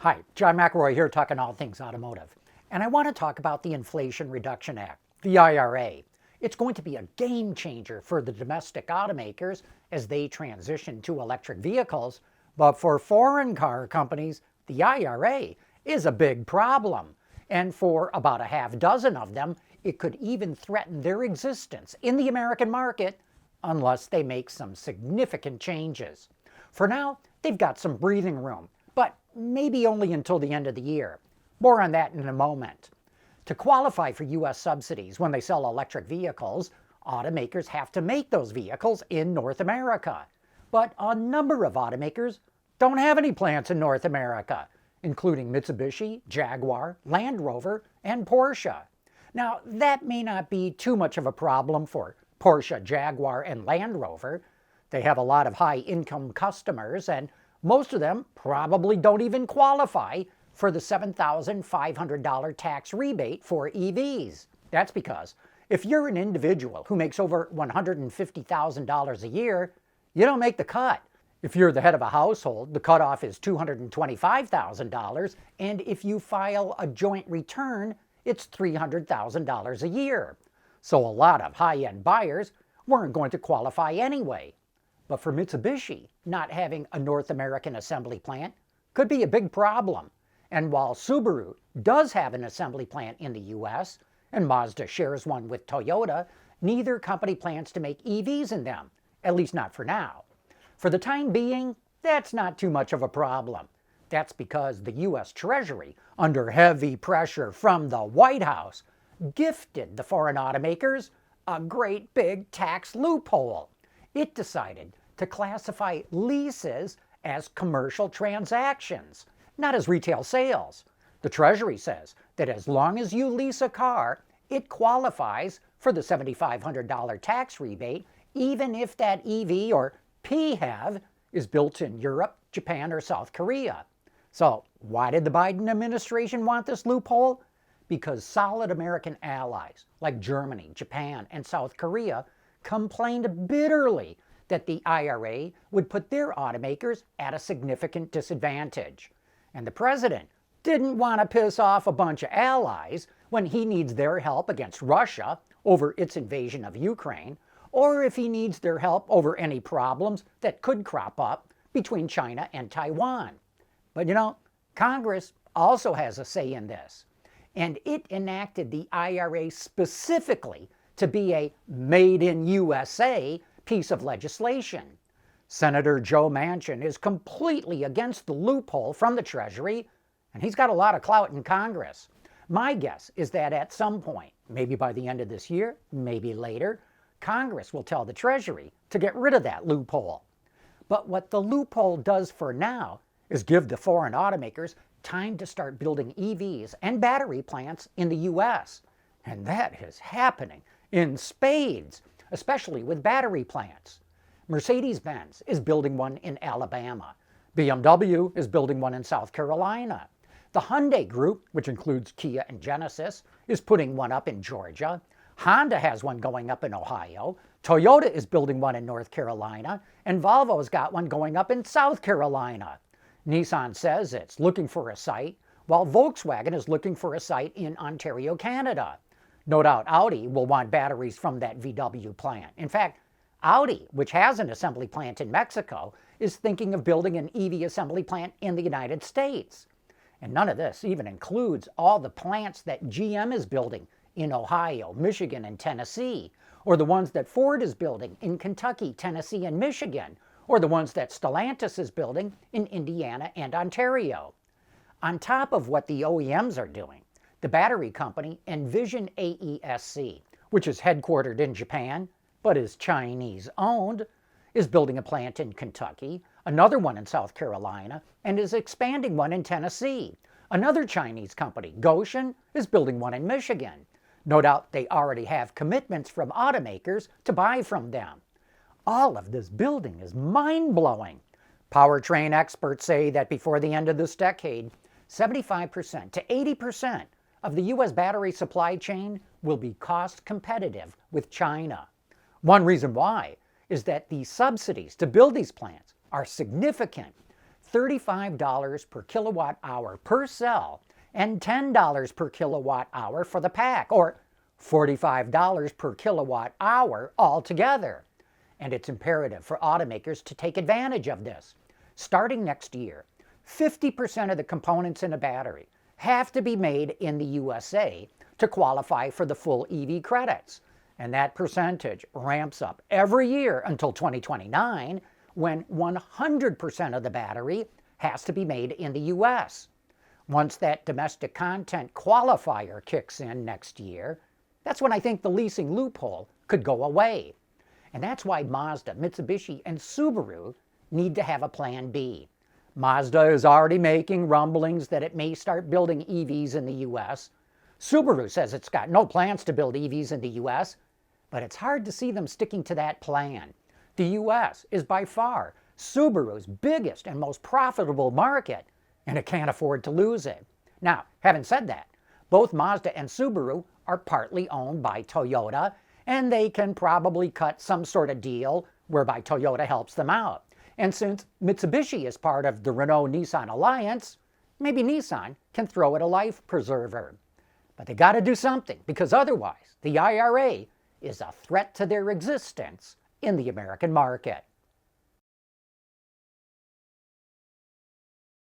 Hi, John McElroy here talking all things automotive. And I want to talk about the Inflation Reduction Act, the IRA. It's going to be a game changer for the domestic automakers as they transition to electric vehicles. But for foreign car companies, the IRA is a big problem. And for about a half dozen of them, it could even threaten their existence in the American market unless they make some significant changes. For now, they've got some breathing room, but maybe only until the end of the year. More on that in a moment. To qualify for U.S. subsidies when they sell electric vehicles, automakers have to make those vehicles in North America. But a number of automakers don't have any plants in North America, including Mitsubishi, Jaguar, Land Rover, and Porsche. Now, that may not be too much of a problem for Porsche, Jaguar, and Land Rover. They have a lot of high-income customers, and most of them probably don't even qualify for the $7,500 tax rebate for EVs. That's because if you're an individual who makes over $150,000 a year, you don't make the cut. If you're the head of a household, the cutoff is $225,000, and if you file a joint return, it's $300,000 a year. So a lot of high-end buyers weren't going to qualify anyway. But for Mitsubishi, not having a North American assembly plant could be a big problem. And while Subaru does have an assembly plant in the US, and Mazda shares one with Toyota, neither company plans to make EVs in them, at least not for now. For the time being, that's not too much of a problem. That's because the US Treasury, under heavy pressure from the White House, gifted the foreign automakers a great big tax loophole. It decided to classify leases as commercial transactions, not as retail sales. The Treasury says that as long as you lease a car, it qualifies for the $7,500 tax rebate, even if that EV or PHEV is built in Europe, Japan, or South Korea. So why did the Biden administration want this loophole? Because solid American allies like Germany, Japan, and South Korea complained bitterly that the IRA would put their automakers at a significant disadvantage. And the president didn't want to piss off a bunch of allies when he needs their help against Russia over its invasion of Ukraine, or if he needs their help over any problems that could crop up between China and Taiwan. But Congress also has a say in this, and it enacted the IRA specifically to be a Made in USA piece of legislation. Senator Joe Manchin is completely against the loophole from the Treasury, and he's got a lot of clout in Congress. My guess is that at some point, maybe by the end of this year, maybe later, Congress will tell the Treasury to get rid of that loophole. But what the loophole does for now is give the foreign automakers time to start building EVs and battery plants in the US. And that is happening in spades, especially with battery plants. Mercedes-Benz is building one in Alabama. BMW is building one in South Carolina. The Hyundai Group, which includes Kia and Genesis, is putting one up in Georgia. Honda has one going up in Ohio. Toyota is building one in North Carolina. And Volvo's got one going up in South Carolina. Nissan says it's looking for a site, while Volkswagen is looking for a site in Ontario, Canada. No doubt Audi will want batteries from that VW plant. In fact, Audi, which has an assembly plant in Mexico, is thinking of building an EV assembly plant in the United States. And none of this even includes all the plants that GM is building in Ohio, Michigan, and Tennessee, or the ones that Ford is building in Kentucky, Tennessee, and Michigan, or the ones that Stellantis is building in Indiana and Ontario. On top of what the OEMs are doing, the battery company Envision AESC, which is headquartered in Japan but is Chinese-owned, is building a plant in Kentucky, another one in South Carolina, and is expanding one in Tennessee. Another Chinese company, Godsend, is building one in Michigan. No doubt they already have commitments from automakers to buy from them. All of this building is mind-blowing. Powertrain experts say that before the end of this decade, 75% to 80% of the U.S. battery supply chain will be cost competitive with China. One reason why is that the subsidies to build these plants are significant. $35 per kilowatt hour per cell and $10 per kilowatt hour for the pack, or $45 per kilowatt hour altogether. And it's imperative for automakers to take advantage of this. Starting next year, 50% of the components in a battery have to be made in the USA to qualify for the full EV credits. And that percentage ramps up every year until 2029, when 100% of the battery has to be made in the US. Once that domestic content qualifier kicks in next year, that's when I think the leasing loophole could go away. And that's why Mazda, Mitsubishi, and Subaru need to have a plan B. Mazda is already making rumblings that it may start building EVs in the US. Subaru says it's got no plans to build EVs in the US, but it's hard to see them sticking to that plan. The US is by far Subaru's biggest and most profitable market, and it can't afford to lose it. Now, having said that, both Mazda and Subaru are partly owned by Toyota, and they can probably cut some sort of deal whereby Toyota helps them out. And since Mitsubishi is part of the Renault-Nissan alliance, maybe Nissan can throw it a life preserver. But they got to do something, because otherwise the IRA is a threat to their existence in the American market.